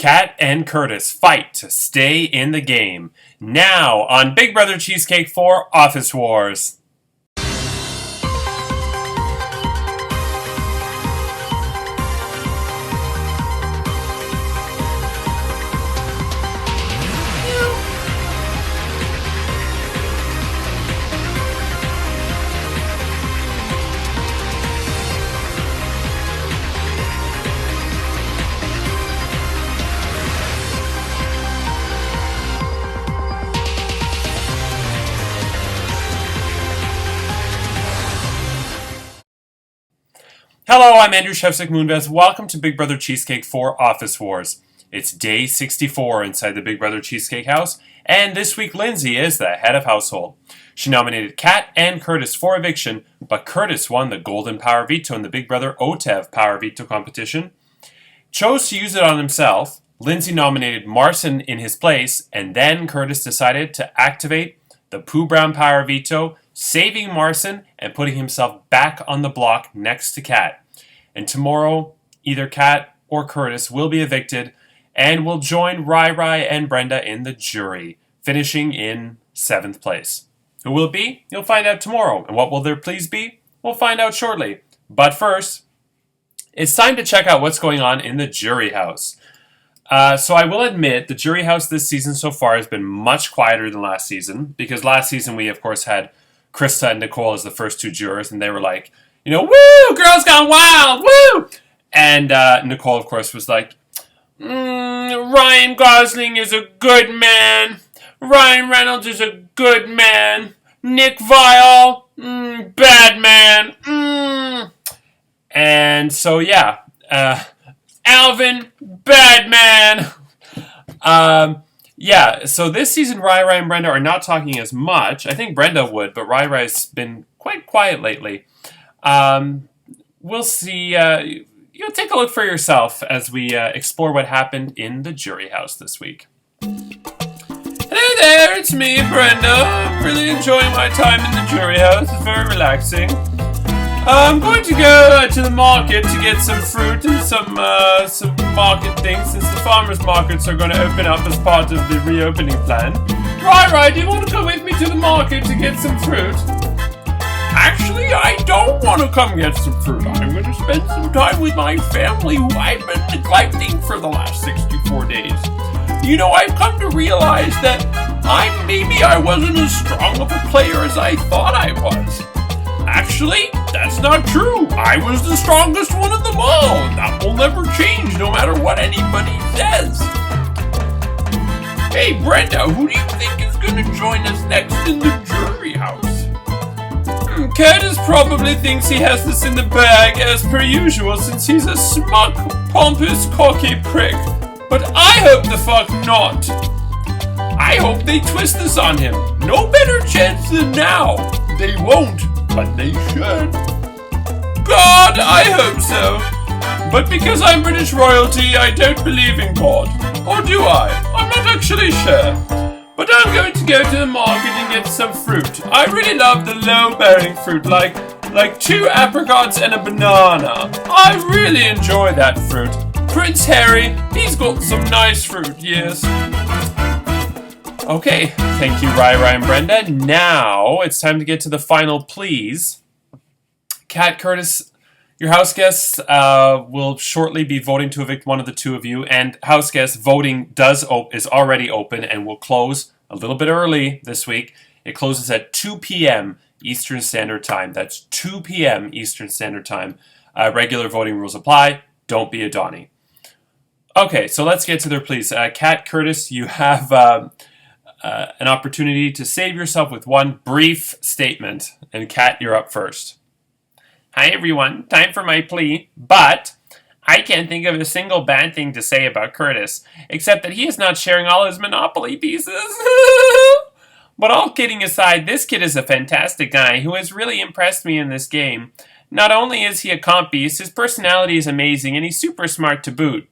Kat and Curtis fight to stay in the game. Now on Big Brother Cheesecake 4 Office Wars. Hello, I'm Andrew Shevsik Moonves. Welcome to Big Brother Cheesecake 4 Office Wars. It's day 64 inside the Big Brother Cheesecake house, and this week Lindsay is the head of household. She nominated Kat and Curtis for eviction, but Curtis won the Golden Power Veto in the Big Brother OTEV Power Veto competition. Chose to use it on himself. Lindsay nominated Marcin in his place, and then Curtis decided to activate the Pooh Brown Power Veto, saving Marcin and putting himself back on the block next to Kat. And tomorrow, either Kat or Curtis will be evicted and will join Rai and Brenda in the jury, finishing in 7th place. Who will it be? You'll find out tomorrow. And what will their pleas be? We'll find out shortly. But first, it's time to check out what's going on in the jury house. So I will admit, the jury house this season so far has been much quieter than last season, because last season we, of course, had Krista and Nicole as the first two jurors, and they were like, woo, girls gone wild, woo! And Nicole, of course, was like, Ryan Gosling is a good man. Ryan Reynolds is a good man. Nick Viall, bad man. And so, yeah, Alvin, bad man. Yeah, so this season, Rai and Brenda are not talking as much. I think Brenda would, but Rai's been quite quiet lately. We'll see. You'll take a look for yourself as we explore what happened in the jury house this week. Hello there, it's me, Brenda. I'm really enjoying my time in the jury house. It's very relaxing. I'm going to go to the market to get some fruit and some market things, since the farmers' markets are going to open up as part of the reopening plan. Rai, do you want to come with me to the market to get some fruit? Actually, I don't want to come get some fruit. I'm going to spend some time with my family, who I've been neglecting for the last 64 days. I've come to realize that I wasn't as strong of a player as I thought I was. Actually, that's not true. I was the strongest one of them all, and that will never change no matter what anybody says. Hey, Brenda, who do you think is going to join us next in the jury house? Candace probably thinks he has this in the bag as per usual, since he's a smug, pompous, cocky prick. But I hope the fuck not. I hope they twist this on him. No better chance than now. They won't, but they should. God, I hope so. But because I'm British royalty, I don't believe in God. Or do I? I'm not actually sure. But I'm going to go to the market and get some fruit. I really love the low-bearing fruit, like 2 apricots and a banana. I really enjoy that fruit. Prince Harry, he's got some nice fruit, yes. Okay, thank you, Rai and Brenda. Now it's time to get to the final pleas. Kat, Curtis, your house guests will shortly be voting to evict one of the two of you, and house guest voting is already open and will close a little bit early this week. It closes at 2 p.m. Eastern Standard Time. That's 2 p.m. Eastern Standard Time. Regular voting rules apply. Don't be a Donnie. Okay, so let's get to their pleas. Kat, Curtis, you have an opportunity to save yourself with one brief statement. And Kat, you're up first. Hi everyone, time for my plea, but I can't think of a single bad thing to say about Curtis, except that he is not sharing all his Monopoly pieces. But all kidding aside, this kid is a fantastic guy who has really impressed me in this game. Not only is he a comp beast, his personality is amazing and he's super smart to boot.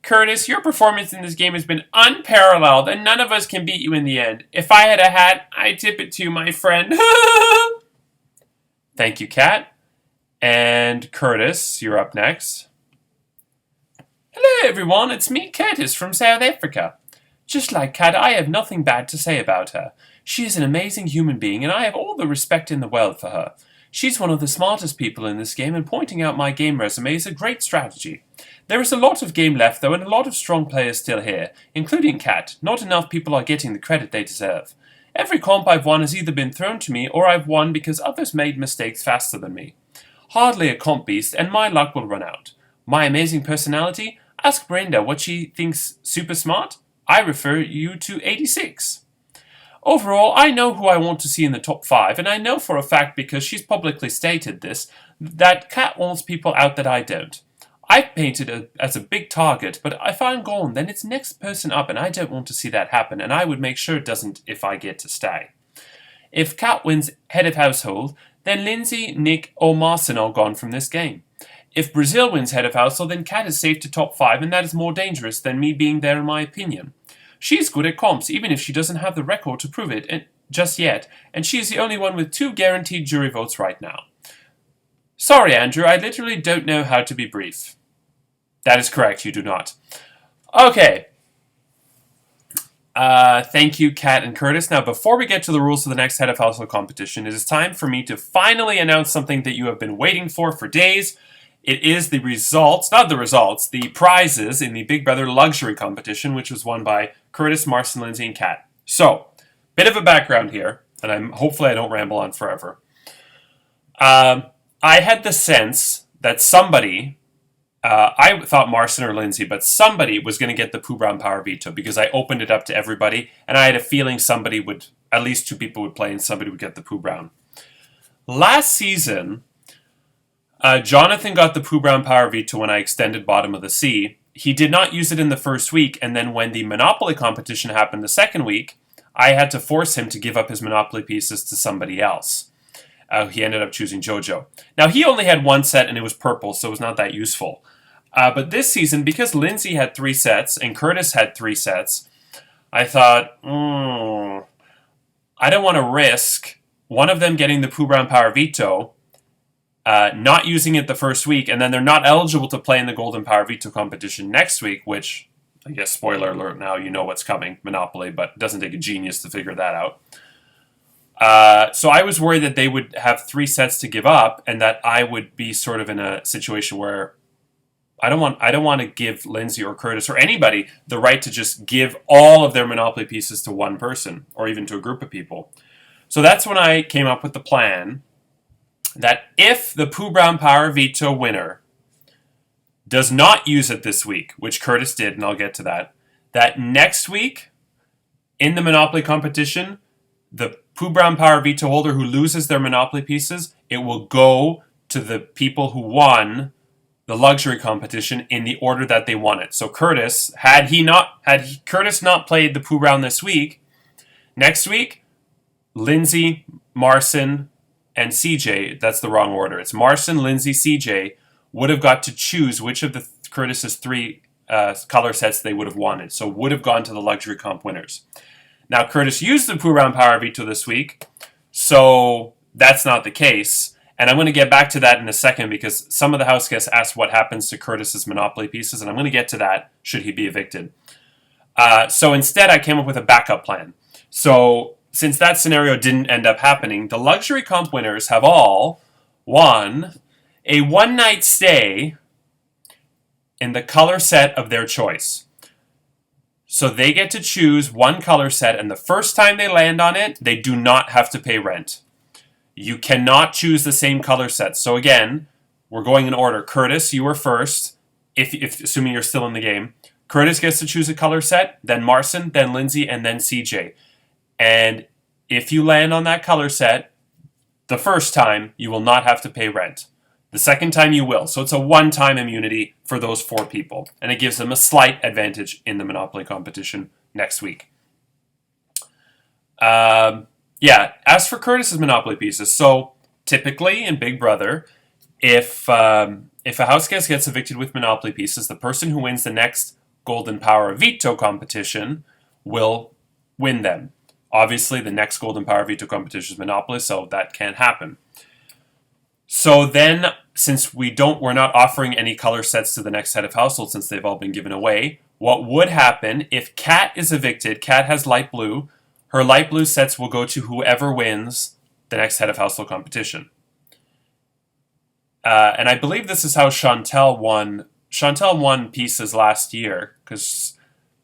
Curtis, your performance in this game has been unparalleled and none of us can beat you in the end. If I had a hat, I'd tip it to you, my friend. Thank you, Kat. And Curtis, you're up next. Hello everyone, it's me, Candace, from South Africa. Just like Kat, I have nothing bad to say about her. She is an amazing human being, and I have all the respect in the world for her. She's one of the smartest people in this game, and pointing out my game resume is a great strategy. There is a lot of game left, though, and a lot of strong players still here, including Kat. Not enough people are getting the credit they deserve. Every comp I've won has either been thrown to me, or I've won because others made mistakes faster than me. Hardly a comp beast, and my luck will run out. My amazing personality? Ask Brenda what she thinks super smart. I refer you to 86. Overall, I know who I want to see in the top 5, and I know for a fact, because she's publicly stated this, that Kat wants people out that I don't. I've painted her as a big target, but if I'm gone, then it's next person up, and I don't want to see that happen, and I would make sure it doesn't if I get to stay. If Kat wins head of household, then Lindsay, Nick, or Marcin are gone from this game. If Brazil wins head of household, then Kat is safe to top 5, and that is more dangerous than me being there in my opinion. She's good at comps, even if she doesn't have the record to prove it just yet, and she is the only one with 2 guaranteed jury votes right now. Sorry, Andrew, I literally don't know how to be brief. That is correct, you do not. Okay. Thank you, Kat and Curtis. Now, before we get to the rules of the next head of household competition, it is time for me to finally announce something that you have been waiting for days. It is the results, not the results, the prizes in the Big Brother luxury competition, which was won by Curtis, Marcin, Lindsay, and Kat. So, bit of a background here, and hopefully I don't ramble on forever. I had the sense that somebody, I thought Marcin or Lindsay, but somebody was going to get the Pooh Brown Power Veto because I opened it up to everybody, and I had a feeling somebody would, at least 2 people would play, and somebody would get the Pooh Brown. Last season, Jonathan got the Pooh Brown Power Veto when I extended Bottom of the Sea. He did not use it in the first week, and then when the Monopoly competition happened the second week, I had to force him to give up his Monopoly pieces to somebody else. He ended up choosing JoJo. Now, he only had 1 set, and it was purple, so it was not that useful. But this season, because Lindsay had 3 sets, and Curtis had 3 sets, I thought, I don't want to risk one of them getting the Pooh Brown Power Veto, not using it the first week, and then they're not eligible to play in the Golden Power Veto competition next week, which, I guess, spoiler alert now, you know what's coming, Monopoly, but it doesn't take a genius to figure that out. So I was worried that they would have 3 sets to give up, and that I would be sort of in a situation where I don't want to give Lindsay or Curtis or anybody the right to just give all of their Monopoly pieces to one person, or even to a group of people. So that's when I came up with the plan that if the Pooh Brown Power Veto winner does not use it this week, which Curtis did, and I'll get to that, that next week in the Monopoly competition, the Pooh Brown Power Veto holder who loses their Monopoly pieces, it will go to the people who won the luxury competition in the order that they won it. So Curtis, had Curtis not played the Pooh Brown this week, next week, Lindsay, Marcin, and CJ, that's the wrong order. It's Marcin, Lindsay, CJ, would have got to choose which of the Curtis's 3 color sets they would have wanted. So would have gone to the luxury comp winners. Now, Curtis used the Pooh Brown Power Veto this week, so that's not the case. And I'm going to get back to that in a second because some of the house guests asked what happens to Curtis's Monopoly pieces, and I'm going to get to that should he be evicted. So instead, I came up with a backup plan. So since that scenario didn't end up happening, the luxury comp winners have all won a one-night stay in the color set of their choice. So they get to choose one color set, and the first time they land on it, they do not have to pay rent. You cannot choose the same color set. So again, we're going in order. Curtis, you were first, if assuming you're still in the game. Curtis gets to choose a color set, then Marcin, then Lindsay, and then CJ. And if you land on that color set, the first time, you will not have to pay rent. The second time you will. So it's a one-time immunity for those 4 people. And it gives them a slight advantage in the Monopoly competition next week. As for Curtis's Monopoly pieces, so typically in Big Brother, if a house guest gets evicted with Monopoly pieces, the person who wins the next Golden Power Veto competition will win them. Obviously, the next Golden Power Veto competition is Monopoly, so that can't happen. So then since we're not offering any color sets to the next head of household since they've all been given away, what would happen if Kat is evicted, Kat has light blue, her light blue sets will go to whoever wins the next head of household competition. And I believe this is how Chantel won. Chantel won pieces last year because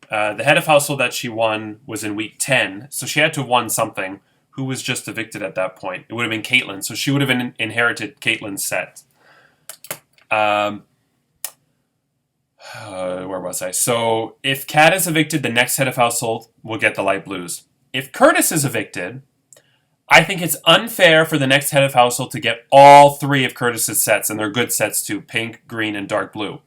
the head of household that she won was in week 10, so she had to have won something. Who was just evicted at that point? It would have been Caitlin, so she would have inherited Caitlin's set. Where was I? So if Kat is evicted, the next head of household will get the light blues. If Curtis is evicted, I think it's unfair for the next head of household to get all three of Curtis's sets, and they're good sets too, pink, green, and dark blue.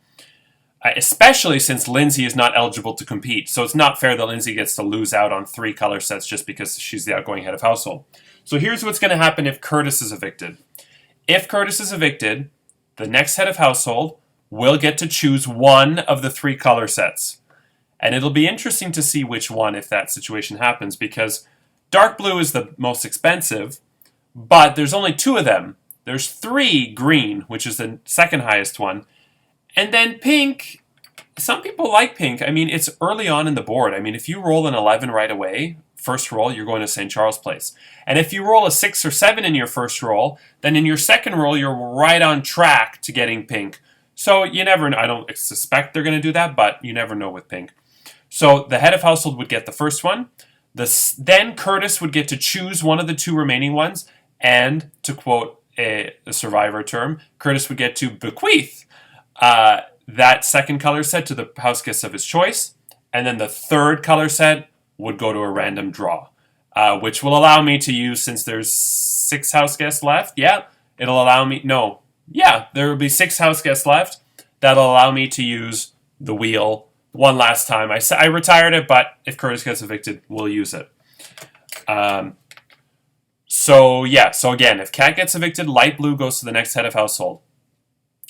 Especially since Lindsay is not eligible to compete. So it's not fair that Lindsay gets to lose out on 3 color sets just because she's the outgoing head of household. So here's what's going to happen if Curtis is evicted. If Curtis is evicted, the next head of household will get to choose one of the 3 color sets. And it'll be interesting to see which one if that situation happens, because dark blue is the most expensive, but there's only 2 of them. There's 3 green, which is the second highest one. And then pink, some people like pink. I mean, it's early on in the board. I mean, if you roll an 11 right away, first roll, you're going to St. Charles Place. And if you roll a 6 or 7 in your first roll, then in your second roll, you're right on track to getting pink. So you never know. I don't suspect they're going to do that, but you never know with pink. So the head of household would get the first one. Then Curtis would get to choose one of the 2 remaining ones. And to quote a Survivor term, Curtis would get to bequeath that second color set to the house guests of his choice, and then the third color set would go to a random draw, which will allow me to use, since there's 6 house guests left, there will be 6 house guests left. That'll allow me to use the wheel one last time. I retired it, but if Curtis gets evicted, we'll use it. So again, if Kat gets evicted, light blue goes to the next head of household.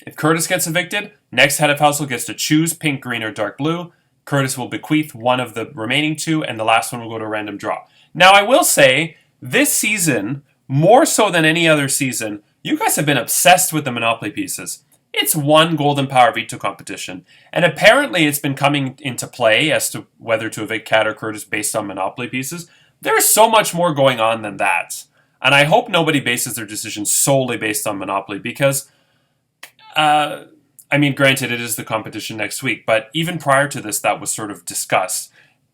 If Curtis gets evicted, next head of household gets to choose pink, green, or dark blue. Curtis will bequeath one of the remaining 2, and the last one will go to a random draw. Now, I will say, this season, more so than any other season, you guys have been obsessed with the Monopoly pieces. It's one Golden Power Veto competition, and apparently it's been coming into play as to whether to evict Kat or Curtis based on Monopoly pieces. There's so much more going on than that. And I hope nobody bases their decision solely based on Monopoly, because granted, it is the competition next week, but even prior to this, that was sort of discussed.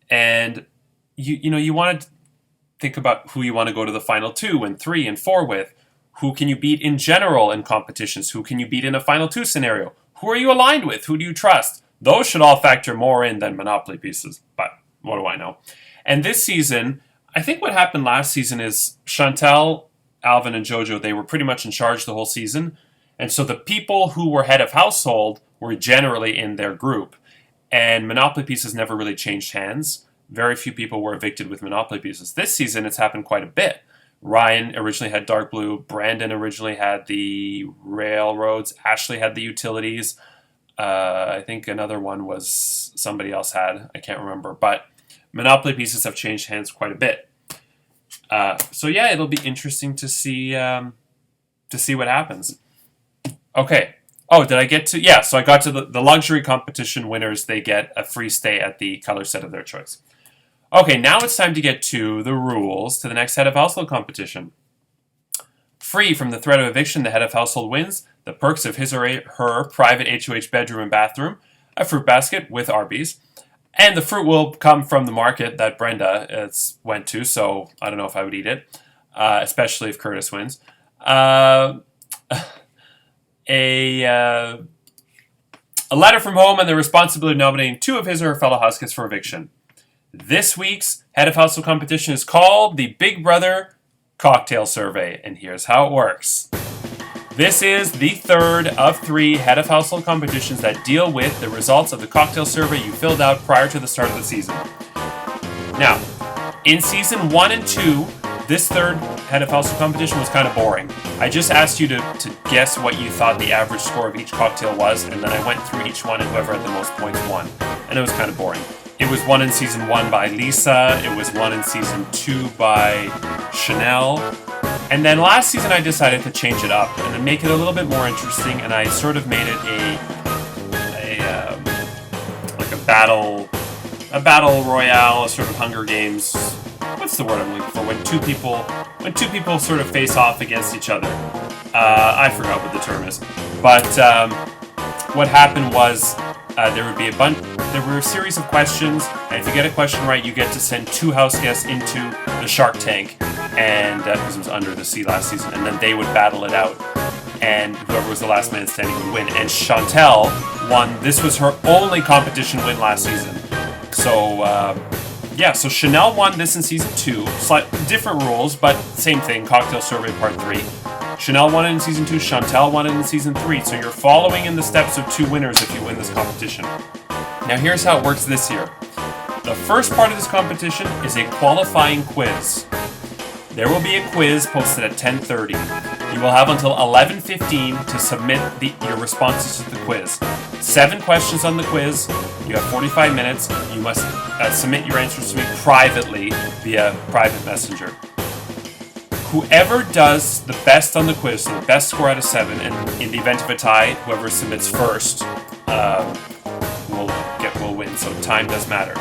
And you want to think about who you want to go to the final 2 and 3 and 4 with. Who can you beat in general in competitions? Who can you beat in a final 2 scenario? Who are you aligned with? Who do you trust? Those should all factor more in than Monopoly pieces, but what do I know? And this season, I think what happened last season is Chantel, Alvin, and Jojo, they were pretty much in charge the whole season. And so the people who were head of household were generally in their group. And Monopoly pieces never really changed hands. Very few people were evicted with Monopoly pieces. This season, it's happened quite a bit. Ryan originally had dark blue. Brandon originally had the railroads. Ashley had the utilities. I think another one was somebody else had. I can't remember. But Monopoly pieces have changed hands quite a bit. It'll be interesting to see what happens. Okay. Oh, did I get to... Yeah, so I got to the luxury competition winners. They get a free stay at the color set of their choice. Okay, now it's time to get to the rules to the next head of household competition. Free from the threat of eviction, the head of household wins the perks of his or her private HOH bedroom and bathroom, a fruit basket with Arby's, and the fruit will come from the market that Brenda went to, so I don't know if I would eat it, especially if Curtis wins. A letter from home and the responsibility of nominating 2 of his or her fellow house guests for eviction. This week's head of household competition is called the Big Brother Cocktail Survey, and here's how it works. This is the 3rd of 3 head of household competitions that deal with the results of the cocktail survey you filled out prior to the start of the season. Now, in season 1 and 2, this 3rd head of household competition was kind of boring. I just asked you to guess what you thought the average score of each cocktail was, and then I went through each one, and whoever had the most points won. And it was kind of boring. It was one in season 1 by Lisa. It was one in season 2 by Chanel. And then last season I decided to change it up and then make it a little bit more interesting, and I sort of made it like a battle royale, a sort of Hunger Games. What's the word I'm looking for? When two people sort of face off against each other. I forgot what the term is, but what happened was there were a series of questions, and if you get a question right, you get to send 2 house guests into the Shark Tank, and because it was under the sea last season, and then they would battle it out, and whoever was the last man standing would win. And Chantel won. This was her only competition win last season. So so Chanel won this in season 2. Slightly different rules, but same thing. Cocktail Survey Part 3. Chanel won it in season 2. Chantel won it in season 3. So you're following in the steps of 2 winners if you win this competition. Now here's how it works this year. The first part of this competition is a qualifying quiz. There will be a quiz posted at 10:30. You will have until 11:15 to submit your responses to the quiz. 7 questions on the quiz. You have 45 minutes. You must submit your answers to me privately via private messenger. Whoever does the best on the quiz, so the best score out of 7, and in the event of a tie, whoever submits first will win. So time does matter.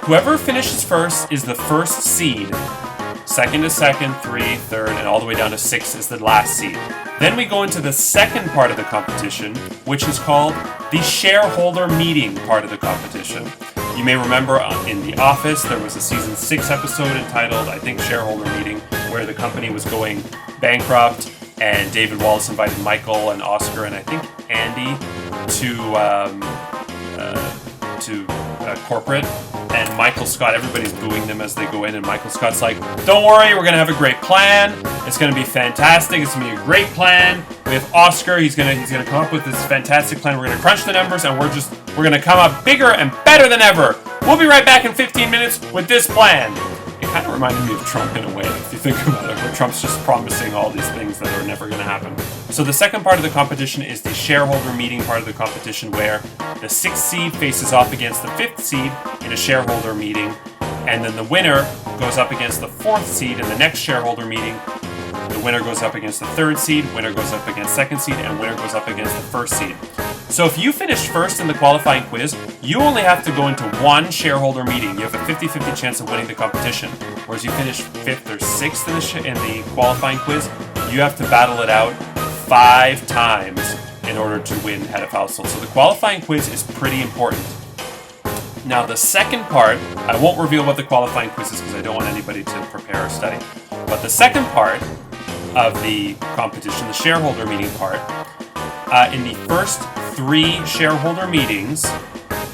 Whoever finishes first is the first seed. Second is second, 3, third, and all the way down to 6 is the last seed. Then we go into the second part of the competition, which is called the shareholder meeting part of the competition. You may remember in The Office, there was a season 6 episode entitled, I think, Shareholder Meeting, where the company was going bankrupt, and David Wallace invited Michael and Oscar and I think Andy to corporate. And Michael Scott, everybody's booing them as they go in, and Michael Scott's like, "Don't worry, we're gonna have a great plan. It's gonna be fantastic. It's gonna be a great plan. We have Oscar. He's gonna come up with this fantastic plan. We're gonna crunch the numbers, and we're gonna come up bigger and better than ever. We'll be right back in 15 minutes with this plan." It kind of reminded me of Trump in a way, if you think about it, where Trump's just promising all these things that are never going to happen. So the second part of the competition is the shareholder meeting part of the competition, where the 6th seed faces off against the 5th seed in a shareholder meeting, and then the winner goes up against the 4th seed in the next shareholder meeting. The winner goes up against the 3rd seed, winner goes up against 2nd seed, and winner goes up against the 1st seed. So if you finish first in the qualifying quiz, you only have to go into 1 shareholder meeting. You have a 50-50 chance of winning the competition. Whereas you finish 5th or 6th in the qualifying quiz, you have to battle it out 5 times in order to win head of household. So the qualifying quiz is pretty important. Now the second part, I won't reveal what the qualifying quiz is because I don't want anybody to prepare or study. But the second part of the competition, the shareholder meeting part, in the first 3 shareholder meetings,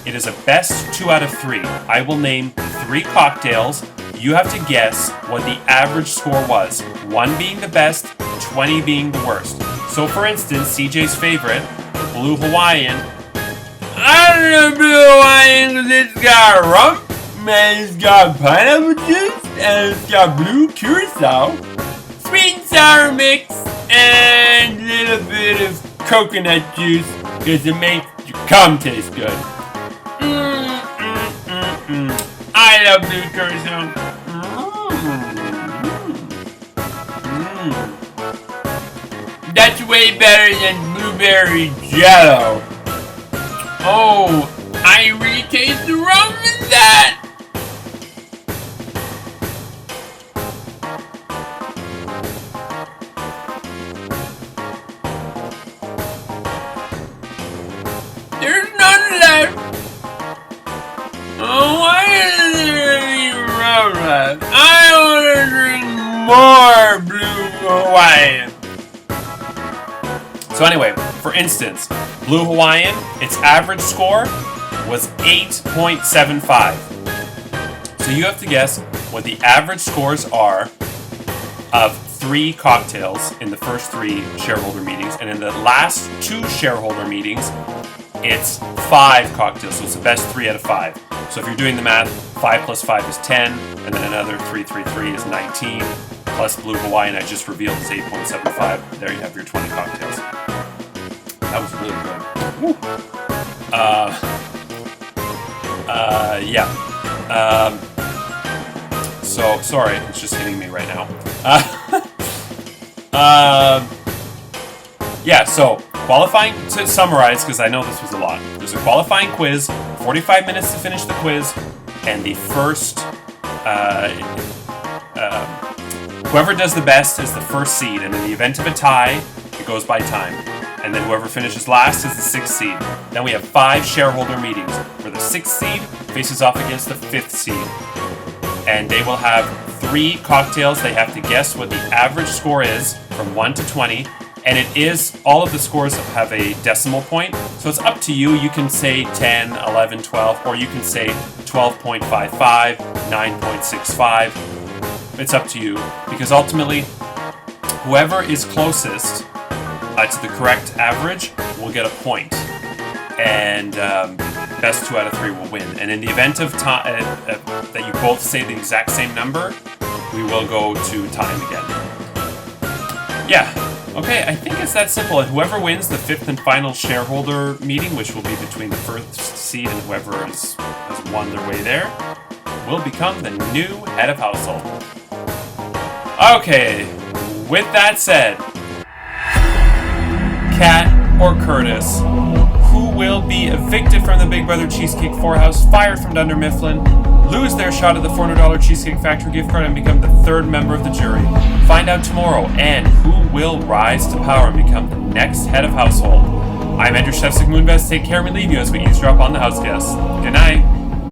it is a best 2 out of 3. I will name 3 cocktails. You have to guess what the average score was. 1 being the best, 20 being the worst. So for instance, CJ's favorite, the Blue Hawaiian. I don't know Blue Hawaiian because it's got rum, and it's got pineapple juice, and it's got blue curacao, sweet and sour mix, and a little bit of coconut juice because it makes your cum taste good. I love blue curacao. That's way better than blueberry jello. Oh, I really taste the rum in that. There's none left. Oh, why is there any rum left? I want to drink more Blue Hawaiian. So anyway, for instance, Blue Hawaiian, its average score was 8.75. So you have to guess what the average scores are of 3 cocktails in the first 3 shareholder meetings, and in the last 2 shareholder meetings, it's 5 cocktails, so it's the best 3 out of 5. So if you're doing the math, 5 plus 5 is 10, and then another 3 is 19, plus Blue Hawaiian I just revealed is 8.75. There you have your 20 cocktails. That was really good. Woo. Yeah. So, sorry, it's just hitting me right now. Yeah, so qualifying, to summarize, because I know this was a lot. There's a qualifying quiz, 45 minutes to finish the quiz, and the first, whoever does the best is the first seed, and in the event of a tie, it goes by time. And then whoever finishes last is the sixth seed. Then we have 5 shareholder meetings, where the sixth seed faces off against the fifth seed. And they will have 3 cocktails. They have to guess what the average score is from 1 to 20. And it is, all of the scores have a decimal point. So it's up to you. You can say 10, 11, 12, or you can say 12.55, 9.65. It's up to you. Because ultimately, whoever is closest to the correct average will get a point. And best 2 out of 3 will win. And in the event of that you both say the exact same number, we will go to time again. Yeah, okay, I think it's that simple. And whoever wins the 5th and final shareholder meeting, which will be between the first seed and whoever has won their way there, will become the new head of household. Okay, with that said, Kat or Curtis, who will be evicted from the Big Brother Cheesecake 4 house, fired from Dunder Mifflin, lose their shot at the $400 Cheesecake Factory gift card, and become the 3rd member of the jury? Find out tomorrow. And who will rise to power and become the next head of household? I'm Andrew Shevsik Moonves. Take care and we leave you as we eavesdrop on the house guests. Good night.